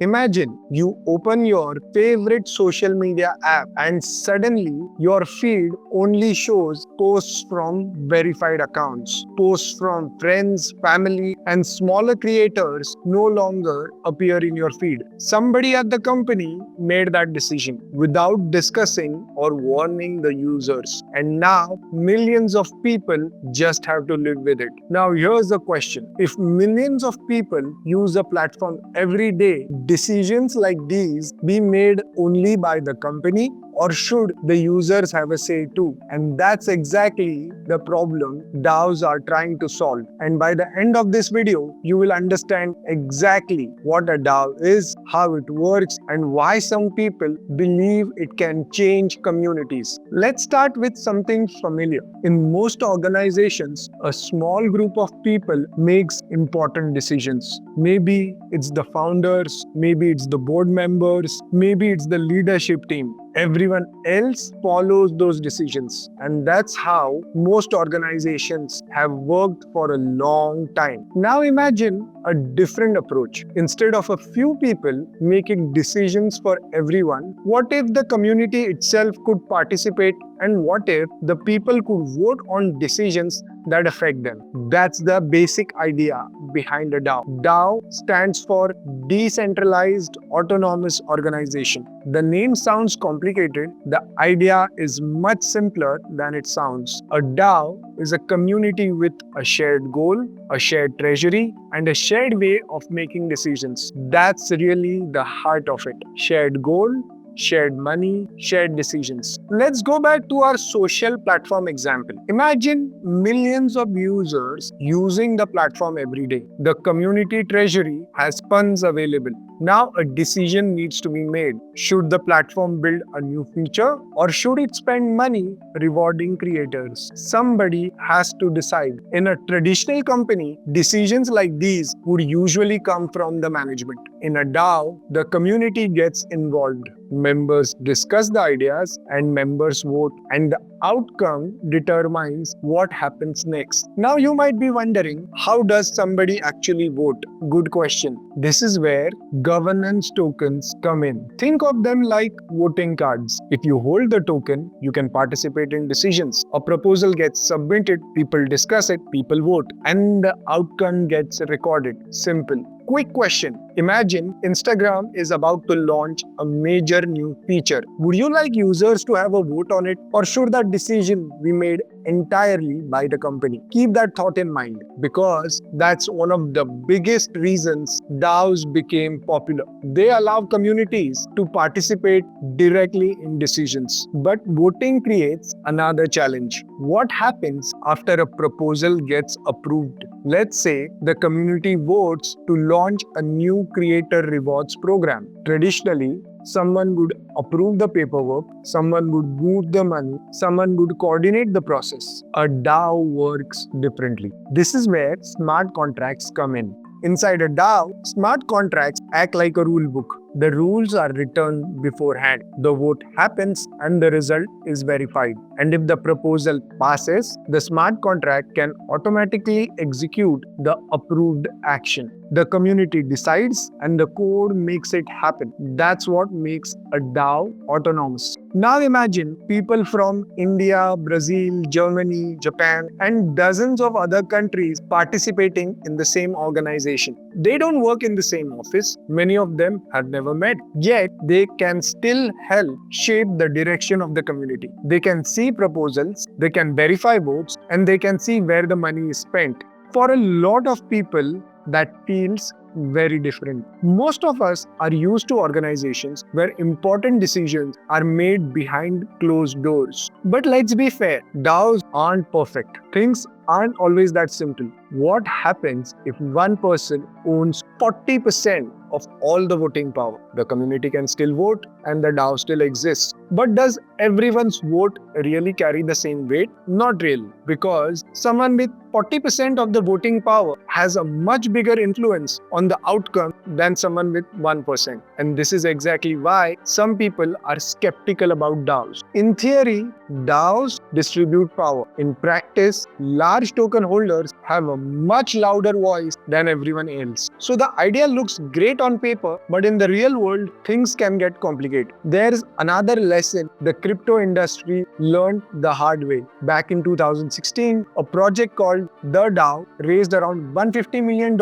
Imagine you open your favorite social media app and suddenly your feed only shows posts from verified accounts. Posts from friends, family, and smaller creators no longer appear in your feed. Somebody at the company made that decision without discussing or warning the users. And now millions of people just have to live with it. Now here's the question. If millions of people use a platform every day, decisions like these be made only by the company, or should the users have a say too? And that's exactly the problem DAOs are trying to solve. And by the end of this video, you will understand exactly what a DAO is, how it works, and why some people believe it can change communities. Let's start with something familiar. In most organizations, a small group of people makes important decisions. Maybe it's the founders, maybe it's the board members, maybe it's the leadership team. Everyone else follows those decisions. And that's how most organizations have worked for a long time. Now imagine a different approach. Instead of a few people making decisions for everyone, what if the community itself could participate, and what if the people could vote on decisions that affect them? That's the basic idea behind a DAO. DAO stands for Decentralized Autonomous Organization. The name sounds complicated. The idea is much simpler than it sounds. A DAO is a community with a shared goal, a shared treasury, and a shared way of making decisions. That's really the heart of it. Shared goal, shared money, shared decisions. Let's go back to our social platform example. Imagine millions of users using the platform every day. The community treasury has funds available. Now a decision needs to be made. Should the platform build a new feature, or should it spend money rewarding creators? Somebody has to decide. In a traditional company, decisions like these would usually come from the management. In a DAO, the community gets involved. Members discuss the ideas and members vote, and the outcome determines what happens next. Now you might be wondering, how does somebody actually vote? Good question. This is where governance tokens come in. Think of them like voting cards. If you hold the token, you can participate in decisions. A proposal gets submitted, people discuss it, people vote, and the outcome gets recorded. Simple. Quick question. Imagine Instagram is about to launch a major new feature. Would you like users to have a vote on it, or should that decision be made entirely by the company? Keep that thought in mind, because that's one of the biggest reasons DAOs became popular. They allow communities to participate directly in decisions. But voting creates another challenge. What happens after a proposal gets approved? Let's say the community votes to launch a new creator rewards program. Traditionally, someone would approve the paperwork, someone would move the money, someone would coordinate the process. A DAO works differently. This is where smart contracts come in. Inside a DAO, smart contracts act like a rule book. The rules are written beforehand. The vote happens and the result is verified. And if the proposal passes, the smart contract can automatically execute the approved action. The community decides and the code makes it happen. That's what makes a DAO autonomous. Now imagine people from India, Brazil, Germany, Japan, and dozens of other countries participating in the same organization. They don't work in the same office. Many of them have never met. Yet, they can still help shape the direction of the community. They can see proposals, they can verify votes, and they can see where the money is spent. For a lot of people, that feels very different. Most of us are used to organizations where important decisions are made behind closed doors. But let's be fair, DAOs aren't perfect. Things aren't always that simple. What happens if one person owns 40% of all the voting power? The community can still vote and the DAO still exists. But does everyone's vote really carry the same weight? Not really, because someone with 40% of the voting power has a much bigger influence on the outcome than someone with 1%. And this is exactly why some people are skeptical about DAOs. In theory, DAOs distribute power. In practice, large token holders have a much louder voice than everyone else. So the idea looks great on paper, but in the real world, things can get complicated. There's another lesson the crypto industry learned the hard way. Back in 2016, a project called the DAO raised around $150 million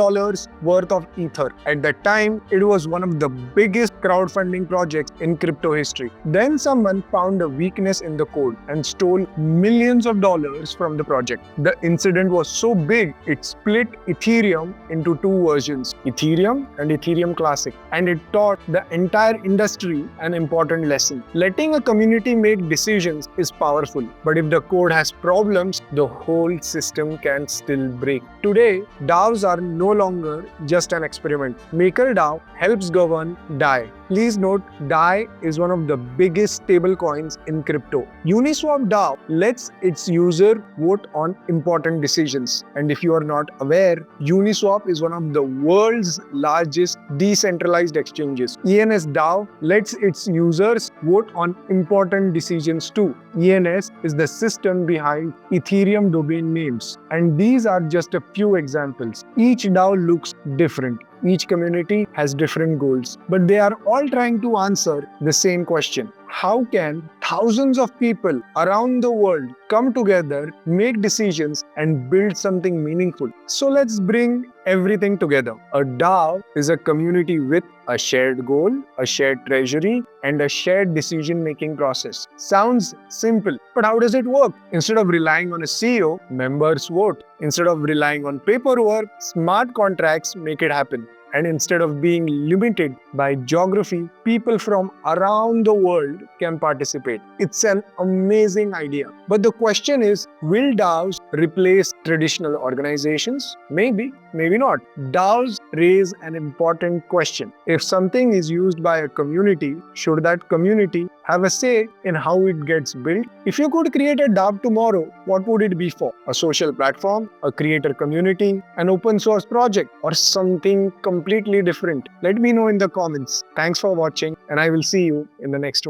worth of Ether. At that time, it was one of the biggest crowdfunding projects in crypto history. Then someone found a weakness in the code and stole millions of dollars from the project. The incident was so big, it split Ethereum into two versions, Ethereum and Ethereum Classic, and it taught the entire industry an important lesson. Letting a community make decisions is powerful, but if the code has problems, the whole system can still break. Today, DAOs are no longer just an experiment. MakerDAO helps govern DAI. Please note, DAI is one of the biggest stablecoins in crypto. Uniswap DAO lets its user vote on important decisions. And if you are not aware, Uniswap is one of the world's largest decentralized exchanges. ENS DAO lets its users vote on important decisions too. ENS is the system behind Ethereum domain names. And these are just a few examples. Each DAO looks different. Each community has different goals, but they are all trying to answer the same question. How can thousands of people around the world come together, make decisions, and build something meaningful? So let's bring everything together. A DAO is a community with a shared goal, a shared treasury, and a shared decision-making process. Sounds simple, but how does it work? Instead of relying on a CEO, members vote. Instead of relying on paperwork, smart contracts make it happen. And instead of being limited by geography, people from around the world can participate. It's an amazing idea. But the question is, will DAOs replace traditional organizations? Maybe, maybe not. DAOs raise an important question. If something is used by a community, should that community have a say in how it gets built? If you could create a DAO tomorrow, what would it be for? A social platform, a creator community, an open source project, or something completely different? Let me know in the comments. Thanks for watching, and I will see you in the next one.